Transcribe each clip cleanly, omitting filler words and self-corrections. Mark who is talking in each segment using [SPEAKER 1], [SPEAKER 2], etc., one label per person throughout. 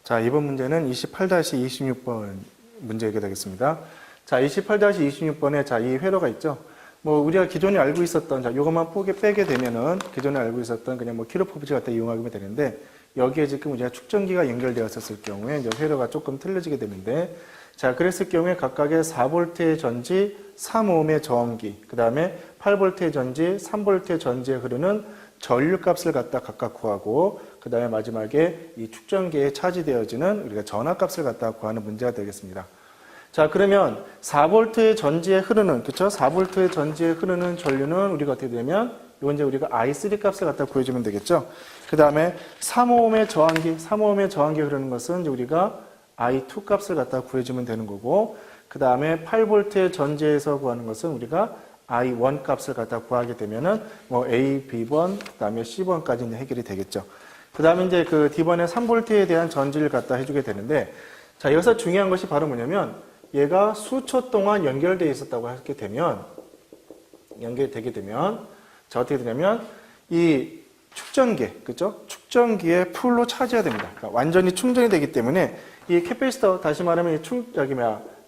[SPEAKER 1] 자, 이번 문제는 28-26번 문제가 되겠습니다. 자, 28-26번에 자, 이 회로가 있죠. 뭐, 우리가 기존에 알고 있었던, 자, 요것만 빼게 되면은, 기존에 알고 있었던 그냥 뭐, 키로 법칙 갖다 이용하면 되는데, 여기에 지금 우리가 축전기가 연결되었을 경우에, 이제 회로가 조금 틀려지게 되는데, 자, 그랬을 경우에 각각의 4V의 전지, 3ohm의 저항기, 그 다음에 8V의 전지, 3V의 전지에 흐르는 전류값을 갖다 각각 구하고, 그 다음에 마지막에 이 축전기에 차지되어지는 우리가 전압값을 갖다 구하는 문제가 되겠습니다. 자, 그러면 4V의 전지에 흐르는, 그쵸? 4V의 전지에 흐르는 전류는 우리가 어떻게 되냐면, 이건 이제 우리가 I3 값을 갖다 구해주면 되겠죠? 그 다음에 3ohm의 저항기에 흐르는 것은 이제 우리가 I2 값을 갖다 구해주면 되는 거고, 그 다음에 8V의 전지에서 구하는 것은 우리가 I1 값을 갖다 구하게 되면은 뭐 A, B번, 그 다음에 C번까지 이제 해결이 되겠죠. 그 다음에 이제 그 D번에 3V에 대한 전지를 갖다 해주게 되는데, 자, 여기서 중요한 것이 바로 뭐냐면, 얘가 수초 동안 연결되어 있었다고 하게 되면, 자, 어떻게 되냐면, 이 축전기, 그죠? 축전기에 풀로 차지해야 됩니다. 그러니까 완전히 충전이 되기 때문에, 이 캐패시터, 다시 말하면 이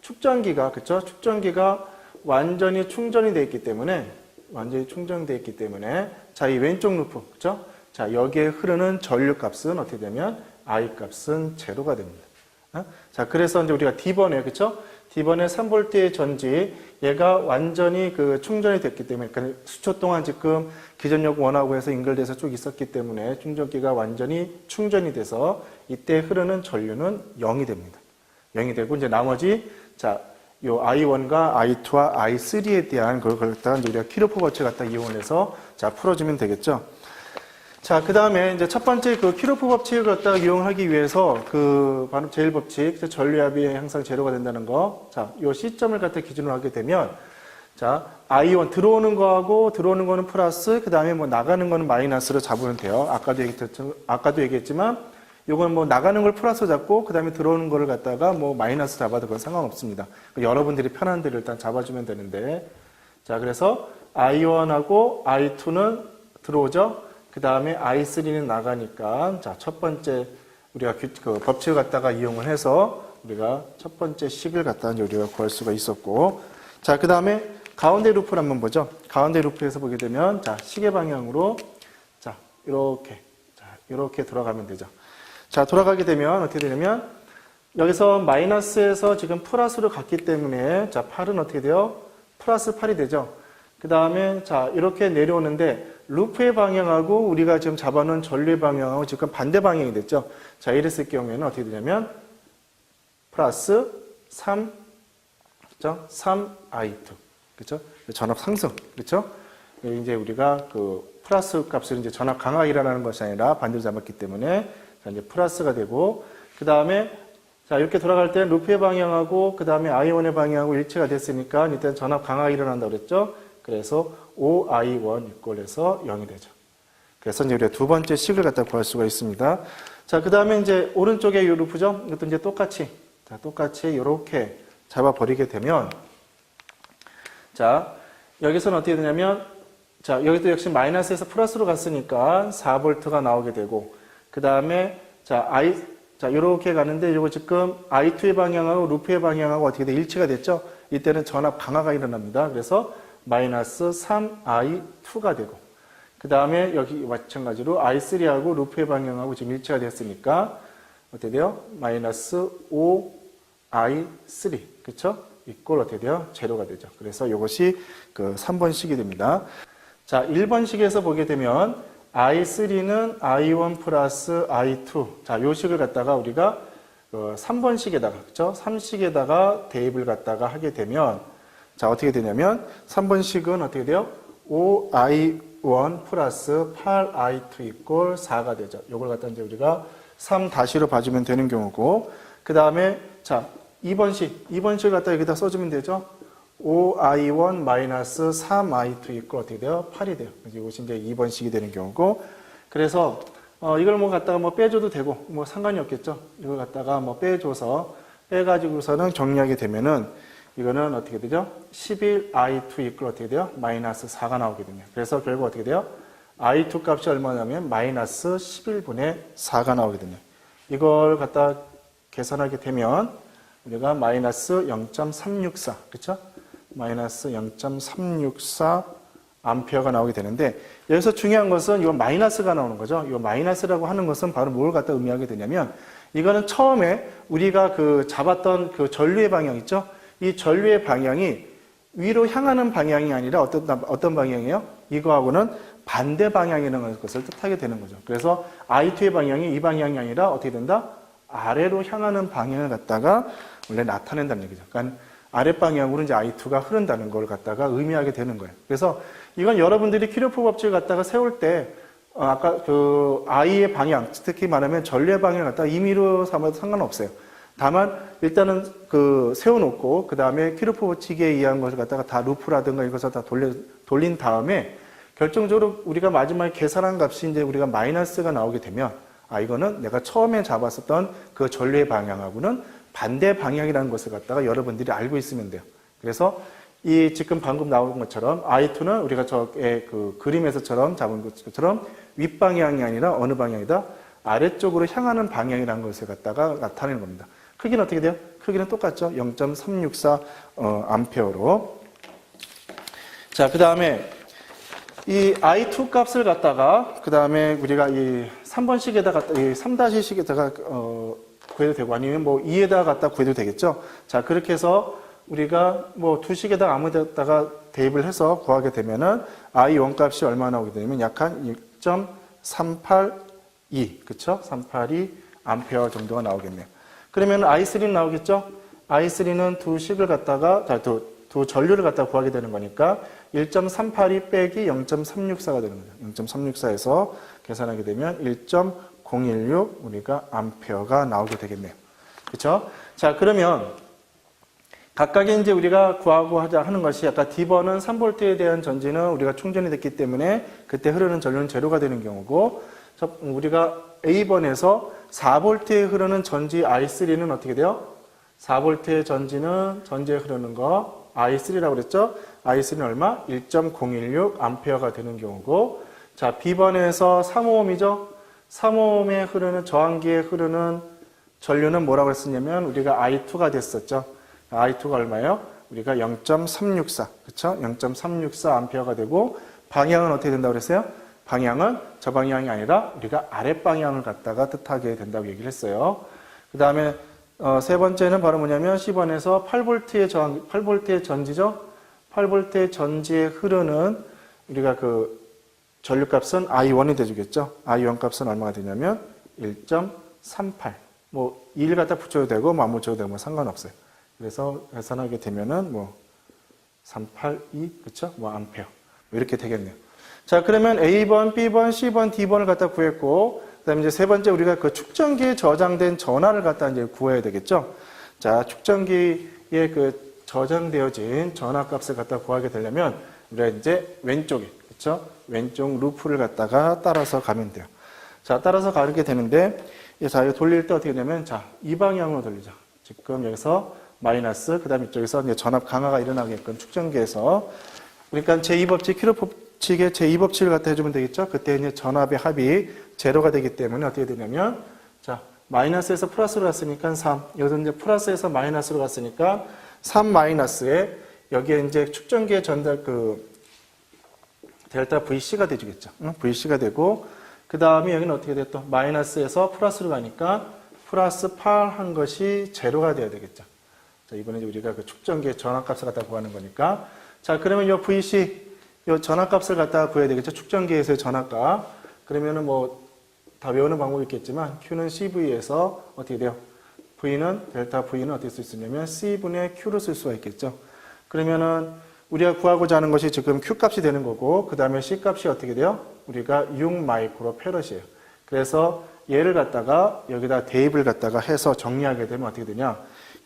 [SPEAKER 1] 축전기가, 그죠? 축전기가 완전히 충전이 되어 있기 때문에, 자, 이 왼쪽 루프, 그죠? 자, 여기에 흐르는 전류 값은 어떻게 되면, I 값은 제로가 됩니다. 자, 그래서 이제 우리가 D번에, 그쵸? D번에 3V의 전지, 얘가 완전히 그 충전이 됐기 때문에, 그러니까 수초 동안 지금 기전력 원하고 해서 연결돼서 쭉 있었기 때문에 충전기가 완전히 충전이 돼서 이때 흐르는 전류는 0이 됩니다. 0이 되고, 이제 나머지, 자, 요 I1과 I2와 I3에 대한 그걸 갖다가 이제 우리가 키로프 법칙 갖다 이용을 해서 자, 풀어주면 되겠죠. 자, 그 다음에 이제 첫 번째 그 키로프 법칙을 갖다가 이용하기 위해서 그 바로 제일 법칙, 전류압이 항상 제로가 된다는 거. 자, 요 시점을 갖다 기준으로 하게 되면, 자, I1 들어오는 거는 플러스, 그 다음에 뭐 나가는 거는 마이너스로 잡으면 돼요. 아까도 얘기했지만, 요건 뭐 나가는 걸 플러스 잡고, 그 다음에 들어오는 거를 갖다가 뭐 마이너스 잡아도 그건 상관없습니다. 여러분들이 편한 대로 일단 잡아주면 되는데, 자, 그래서 I1하고 I2는 들어오죠? 그 다음에 I3는 나가니까, 자, 첫 번째, 우리가 그 법칙을 갖다가 이용을 해서, 우리가 첫 번째 식을 갖다가 우리가 구할 수가 있었고, 자, 그 다음에 가운데 루프를 한번 보죠. 가운데 루프에서 보게 되면, 자, 시계 방향으로, 자, 이렇게 돌아가면 되죠. 자, 돌아가게 되면, 어떻게 되냐면, 여기서 마이너스에서 지금 플러스로 갔기 때문에, 자, 8은 어떻게 돼요? 플러스 8이 되죠. 그 다음에, 자, 이렇게 내려오는데, 루프의 방향하고 우리가 지금 잡아놓은 전류의 방향하고 지금 반대 방향이 됐죠. 자, 이랬을 경우에는 어떻게 되냐면, 플러스 3, 그죠? 3I2. 그죠? 전압 상승. 그죠? 이제 우리가 그 플러스 값을 이제 전압 강하게 일어나는 것이 아니라 반대로 잡았기 때문에, 자, 이제 플러스가 되고, 그 다음에, 자, 이렇게 돌아갈 때 루프의 방향하고, 그 다음에 I1의 방향하고 일치가 됐으니까, 일단 전압 강하게 일어난다고 그랬죠? 그래서 5I1 이꼴해서 0이 되죠. 그래서 이제 우리가 두 번째 식을 갖다 구할 수가 있습니다. 자, 그 다음에 이제 오른쪽에 이 루프죠? 이것도 이제 똑같이 이렇게 잡아버리게 되면, 자, 여기서는 어떻게 되냐면, 자, 여기도 역시 마이너스에서 플러스로 갔으니까 4V가 나오게 되고, 그 다음에, 자, 이렇게 가는데, 이거 지금 I2의 방향하고 루프의 방향하고 어떻게 돼? 일치가 됐죠? 이때는 전압 강화가 일어납니다. 그래서 마이너스 3I2가 되고, 그 다음에 여기 마찬가지로 I3하고 루프의 방향하고 지금 일치가 됐으니까, 어떻게 돼요? 마이너스 5I3. 그쵸? 이꼴 어떻게 돼요? 제로가 되죠. 그래서 이것이 그 3번식이 됩니다. 자, 1번식에서 보게 되면, I3는 I1 플러스 I2. 자, 요 식을 갖다가 우리가 3번식에다가, 그쵸? 3식에다가 대입을 갖다가 하게 되면, 자, 어떻게 되냐면, 3번식은 어떻게 돼요? 5I1 플러스 8I2 이꼴 4가 되죠. 요걸 갖다 이제 우리가 3-로 봐주면 되는 경우고, 그 다음에, 자, 2번식을 갖다 여기다 써주면 되죠? 5I1 마이너스 3I2 이꼴 어떻게 돼요? 8이 돼요. 이것이 이제 2번식이 되는 경우고, 그래서, 이걸 뭐 갖다가 뭐 빼줘도 되고, 뭐 상관이 없겠죠? 이걸 갖다가 뭐 빼가지고서는 정리하게 되면은, 이거는 어떻게 되죠? 11I2 이끌 어떻게 돼요? 마이너스 4가 나오게 됩니다. 그래서 결국 어떻게 돼요? I2 값이 얼마냐면 마이너스 11분의 4가 나오게 됩니다. 이걸 갖다 계산하게 되면 우리가 마이너스 0.364, 그렇죠? 마이너스 0.364 암페어가 나오게 되는데 여기서 중요한 것은 이 마이너스가 나오는 거죠. 이 마이너스라고 하는 것은 바로 뭘 갖다 의미하게 되냐면 이거는 처음에 우리가 그 잡았던 그 전류의 방향 있죠? 이 전류의 방향이 위로 향하는 방향이 아니라 어떤 방향이에요? 이거하고는 반대 방향이라는 것을 뜻하게 되는 거죠. 그래서 I2의 방향이 이 방향이 아니라 어떻게 된다? 아래로 향하는 방향을 갖다가 원래 나타낸다는 얘기죠. 그러니까 아랫방향으로 이제 I2가 흐른다는 걸 갖다가 의미하게 되는 거예요. 그래서 이건 여러분들이 키르호프 법칙을 갖다가 세울 때, 아까 그 I의 방향, 특히 말하면 전류의 방향을 갖다가 임의로 삼아도 상관없어요. 다만, 일단은 그 세워놓고, 그 다음에 키르호프 법칙에 의한 것을 갖다가 다 루프라든가 이것을 다 돌린 다음에, 결정적으로 우리가 마지막에 계산한 값이 이제 우리가 마이너스가 나오게 되면, 이거는 내가 처음에 잡았었던 그 전류의 방향하고는 반대 방향이라는 것을 갖다가 여러분들이 알고 있으면 돼요. 그래서 이 지금 방금 나온 것처럼 I2는 우리가 저의 그 그림에서처럼 잡은 것처럼 윗방향이 아니라 어느 방향이다? 아래쪽으로 향하는 방향이라는 것을 갖다가 나타내는 겁니다. 크기는 어떻게 돼요? 크기는 똑같죠? 0.364 암페어로. 자, 그 다음에 이 I2 값을 갖다가 그 다음에 우리가 이 3번식에다가 이 3-식에다가 구해도 되고 아니면 뭐 2에다가 갖다 구해도 되겠죠. 자, 그렇게 해서 우리가 뭐 2식에다가 아무 데다가 대입을 해서 구하게 되면은 I1 값이 얼마 나오게 되냐면 약 한 6.382, 그쵸? 382 암페어 정도가 나오겠네요. 그러면 I3는 나오겠죠? I3는 두 식을 갖다가, 두 전류를 갖다가 구하게 되는 거니까 1.382 빼기 0.364가 되는 거죠. 0.364에서 계산하게 되면 1.016 우리가 암페어가 나오게 되겠네요. 그렇죠? 자, 그러면 각각의 이제 우리가 구하고 하는 것이 아까 D번은 3V에 대한 전지는 우리가 충전이 됐기 때문에 그때 흐르는 전류는 제로가 되는 경우고 우리가 A번에서 4V에 흐르는 전지 I3는 어떻게 돼요? 4V의 전지에 흐르는 거 I3라고 그랬죠? I3는 얼마? 1.016 암페어가 되는 경우고 자, B번에서 3Ω이죠? 3Ω에 흐르는 저항기에 흐르는 전류는 뭐라고 했었냐면 우리가 I2가 됐었죠. I2가 얼마예요? 우리가 0.364, 그렇죠? 0.364 암페어가 되고 방향은 어떻게 된다고 그랬어요? 방향은 저 방향이 아니라 우리가 아랫방향을 갖다가 뜻하게 된다고 얘기를 했어요. 그 다음에 세 번째는 바로 뭐냐면 10번에서 8V의 전지죠? 8V의 전지에 흐르는 우리가 그 전류값은 I1이 돼주겠죠? I1 값은 얼마가 되냐면 1.38. 뭐 2를 갖다 붙여도 되고 뭐 안 붙여도 되고 뭐 상관없어요. 그래서 계산하게 되면은 뭐 382, 그쵸? 뭐 암페어. 이렇게 되겠네요. 자, 그러면 A번, B번, C번, D번을 갖다 구했고, 그 다음에 이제 세 번째 우리가 그 축전기에 저장된 전하를 갖다 이제 구해야 되겠죠? 자, 축전기에 그 저장되어진 전하 값을 갖다 구하게 되려면, 우리가 이제 왼쪽에, 그쵸? 왼쪽 루프를 갖다가 따라서 가면 돼요. 자, 따라서 가게 되는데, 자, 이거 돌릴 때 어떻게 되냐면, 자, 이 방향으로 돌리죠. 지금 여기서 마이너스, 그 다음에 이쪽에서 이제 전압 강화가 일어나게끔 축전기에서, 그러니까 제2법칙, 키르호프 법칙의 제2법칙을 갖다 해주면 되겠죠? 그때 이제 전압의 합이 제로가 되기 때문에 어떻게 되냐면, 자, 마이너스에서 플러스로 갔으니까 3. 여기서 이제 플러스에서 마이너스로 갔으니까 3 마이너스에 여기에 이제 축전기의 전달 델타 VC가 되주겠죠. VC가 되고, 그 다음에 여기는 어떻게 돼? 또 마이너스에서 플러스로 가니까 플러스 8 한 것이 제로가 돼야 되겠죠. 자, 이번에 우리가 그 축전기의 전압값을 갖다 구하는 거니까. 자, 그러면 이 VC, 이 전압값을 갖다 구해야 되겠죠. 축전기에서의 전압값. 그러면은 뭐, 다 외우는 방법이 있겠지만, Q는 CV에서 어떻게 돼요? 델타 V는 어떻게 쓸 수 있냐면, C분의 Q로 쓸 수가 있겠죠. 그러면은, 우리가 구하고자 하는 것이 지금 Q 값이 되는 거고, 그 다음에 C 값이 어떻게 돼요? 우리가 6 마이크로 페럿이에요. 그래서 얘를 갖다가 여기다 대입을 갖다가 해서 정리하게 되면 어떻게 되냐?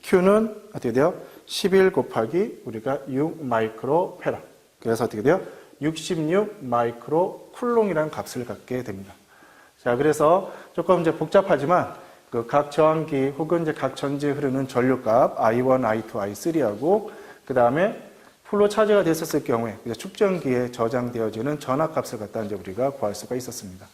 [SPEAKER 1] Q는 어떻게 돼요? 11 곱하기 우리가 6 마이크로 페럿. 그래서 어떻게 돼요? 66 마이크로 쿨롱이라는 값을 갖게 됩니다. 자, 그래서 조금 이제 복잡하지만 그 각 저항기 혹은 이제 각 전지에 흐르는 전류값 I1, I2, I3하고 그 다음에 풀로 차지가 됐었을 경우에 축전기에 저장되어지는 전압값을 갖다 이제 우리가 구할 수가 있었습니다.